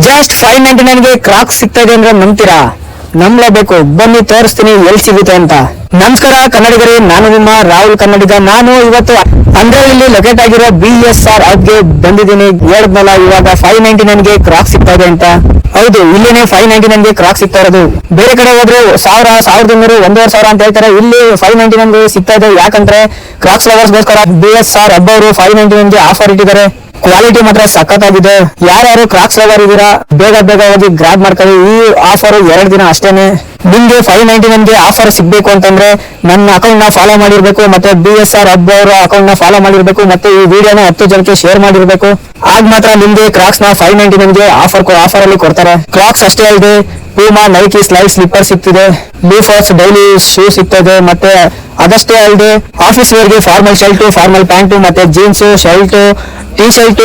Just 599 ಗೆ ಕ್ರಾಕ್ಸ್ ಸಿಗ್ತಾ ಇದೆ ಅಂದ್ರೆ ನಂಬ್ತೀರಾ? ನಂಬಲೇಬೇಕು. ಬನ್ನಿ ತೋರಿಸ್ತೀನಿ ಎಲ್ಲಿ ಸಿಗುತ್ತೆ ಅಂತ. ನಮಸ್ಕಾರ ಕನ್ನಡಿಗರೇ, ನಾನು ನಿಮ್ಮ ರಾಹುಲ್ ಕನ್ನಡಿಗ. ನಾನು ಇವತ್ತು ಅಂದ್ರಲ್ಲಿ ಲೊಕೇಟ್ ಆಗಿರೋ BSR ಹಬ್ಗೆ ಬಂದಿದ್ದೀನಿ. ಹೇಳಿದ್ನಲ್ಲ ಇವಾಗ 599 ಗೆ ಕ್ರಾಕ್ಸ್ ಸಿಗ್ತಾ ಇದೆ ಅಂತ. ಹೌದು, ಇಲ್ಲೇನೆ 599 ಗೆ ಕ್ರಾಕ್ಸ್ ಸಿಗ್ತಾ ಇರೋದು. ಬೇರೆ ಕಡೆ ಹೋದ್ರೆ 1000, 1200, 1500 ಅಂತ ಹೇಳ್ತಾರೆ. ಇಲ್ಲಿ 599 ಗೆ ಸಿಗ್ತಾ ಇದೆ. ಯಾಕಂದ್ರೆ ಕ್ರಾಕ್ಸ್ ಲವರ್ಸ್ಗೋಸ್ಕರ BSR ಹಬ್ ಅವರು 599 ಗೆ ಆಫರ್ ಇಟ್ಟಿದ್ದಾರೆ. ಕ್ವಾಲಿಟಿ ಮಾತ್ರ ಸಖತ್ತಾಗಿದೆ. ಯಾರ್ಯಾರು ಕ್ರಾಕ್ಸ್ ಲವರ್ ಇದೀರಾ ಬೇಗ ಬೇಗ ಹೋಗಿ ಗ್ರಾಬ್ ಮಾಡ್ಕೊಳ್ಳಿ. ಈ ಆಫರ್ 2 ದಿನ ಅಷ್ಟೇನೆ. ನಿಮ್ಗೆ 599 ಗೆ ಆಫರ್ ಸಿಗ್ಬೇಕು ಅಂತಂದ್ರೆ ನನ್ನ ಅಕೌಂಟ್ ನ ಫಾಲೋ ಮಾಡಿರ್ಬೇಕು, ಮತ್ತೆ BSR ಹಬ್ ಅವರ ಅಕೌಂಟ್ ನ ಫಾಲೋ ಮಾಡಿರ್ಬೇಕು, ಮತ್ತೆ ಈ ವಿಡಿಯೋನ 10 ಜನಕ್ಕೆ ಶೇರ್ ಮಾಡಿರ್ಬೇಕು. ಆಗ ಮಾತ್ರ ನಿಮ್ಗೆ ಕ್ರಾಕ್ಸ್ ನ 599 ಗೆ ಆಫರ್ ಅಲ್ಲಿ ಕೊಡ್ತಾರೆ. ಕ್ರಾಕ್ಸ್ ಅಷ್ಟೇ ಅಲ್ಲದೆ ಪೂಮಾ, ನೈಕಿ ಸ್ಲೈಡ್ ಸ್ಲಿಪ್ಪರ್ ಸಿಗ್ತಿದೆ, ಲೂಫರ್ಸ್ ಡೈಲಿ ಶೂ ಸಿಗ್ತದೆ. ಮತ್ತೆ ಅದಷ್ಟೇ ಅಲ್ಲದೆ ಆಫೀಸ್ ವೇರ್ ಗೆ ಫಾರ್ಮಲ್ ಶರ್ಟ್, ಫಾರ್ಮಲ್ ಪ್ಯಾಂಟು, ಮತ್ತೆ jeans, shirt, T shirt,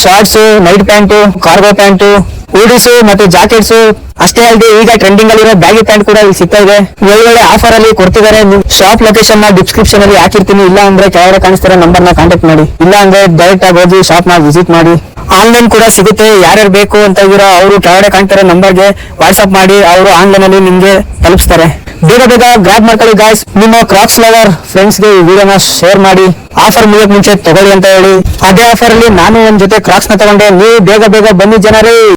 shorts, night pant, cargo pant, hoodies ಮತ್ತೆ ಜಾಕೆಟ್ಸ್. ಅಷ್ಟೇ ಅಲ್ಲದೆ ಈಗ ಟ್ರೆಂಡಿಂಗ್ ಅಲ್ಲಿರೋ ಬ್ಯಾಗಿ ಪ್ಯಾಂಟ್ ಕೂಡ ಇಲ್ಲಿ ಸಿಗ್ತಾ ಇದೆ. ಒಳ್ಳೊಳ್ಳೆ ಆಫರ್ ಅಲ್ಲಿ ಕೊಡ್ತಿದ್ದಾರೆ. ಶಾಪ್ ಲೊಕೇಶನ್ ನ ಡಿಸ್ಕ್ರಿಪ್ಷನ್ ಅಲ್ಲಿ ಹಾಕಿರ್ತೀನಿ. ಇಲ್ಲ ಅಂದ್ರೆ ಕೆಳಗಡೆ ಕಾಣಿಸ್ತಿರೋ ನಂಬರ್ ನ ಕಾಂಟ್ಯಾಕ್ಟ್ ಮಾಡಿ. ಇಲ್ಲ ಅಂದ್ರೆ ಡೈರೆಕ್ಟ್ ಆಗಿ ಹೋಗಿ ಶಾಪ್ ನ ವಿಸಿಟ್ ಮಾಡಿ. ಆನ್ಲೈನ್ ಕೂಡ ಸಿಗುತ್ತೆ. ಯಾರ್ಯಾರು ಬೇಕು ಅಂತ ಇದೀರೋ ಅವರು ಕೆಳಗಡೆ ಕಾಣ್ತಿರೋ ನಂಬರ್ಗೆ ವಾಟ್ಸ್ಆಪ್ ಮಾಡಿ, ಅವರು ಆನ್ಲೈನ್ ಅಲ್ಲಿ ನಿಮ್ಗೆ ತಲುಪಿಸ್ತಾರೆ. ಬೇಗ ಬೇಗ ಗ್ರಾಬ್ ಮಾಡ್ಕೊಳ್ಳಿ ಗಾಯ್ಸ್. ನಿಮ್ಮ ಕ್ರಾಕ್ಸ್ ಲವರ್ ಫ್ರೆಂಡ್ಸ್ ಗೆ ಈ ವಿಡಿಯೋನ ಶೇರ್ ಮಾಡಿ. ಆಫರ್ ಮುಗಿಯೋಕ್ ಮುಂಚೆ ತಗೊಳ್ಳಿ ಅಂತ ಹೇಳಿ. ಅದೇ ಆಫರ್ ಅಲ್ಲಿ ನಾನು ಒಂದ್ ಜೊತೆ ಕ್ರಾಕ್ಸ್ ನ ತಗೊಂಡೆ. ನೀವು ಬೇಗ ಬೇಗ ಬನ್ನಿ ಜನರೇ.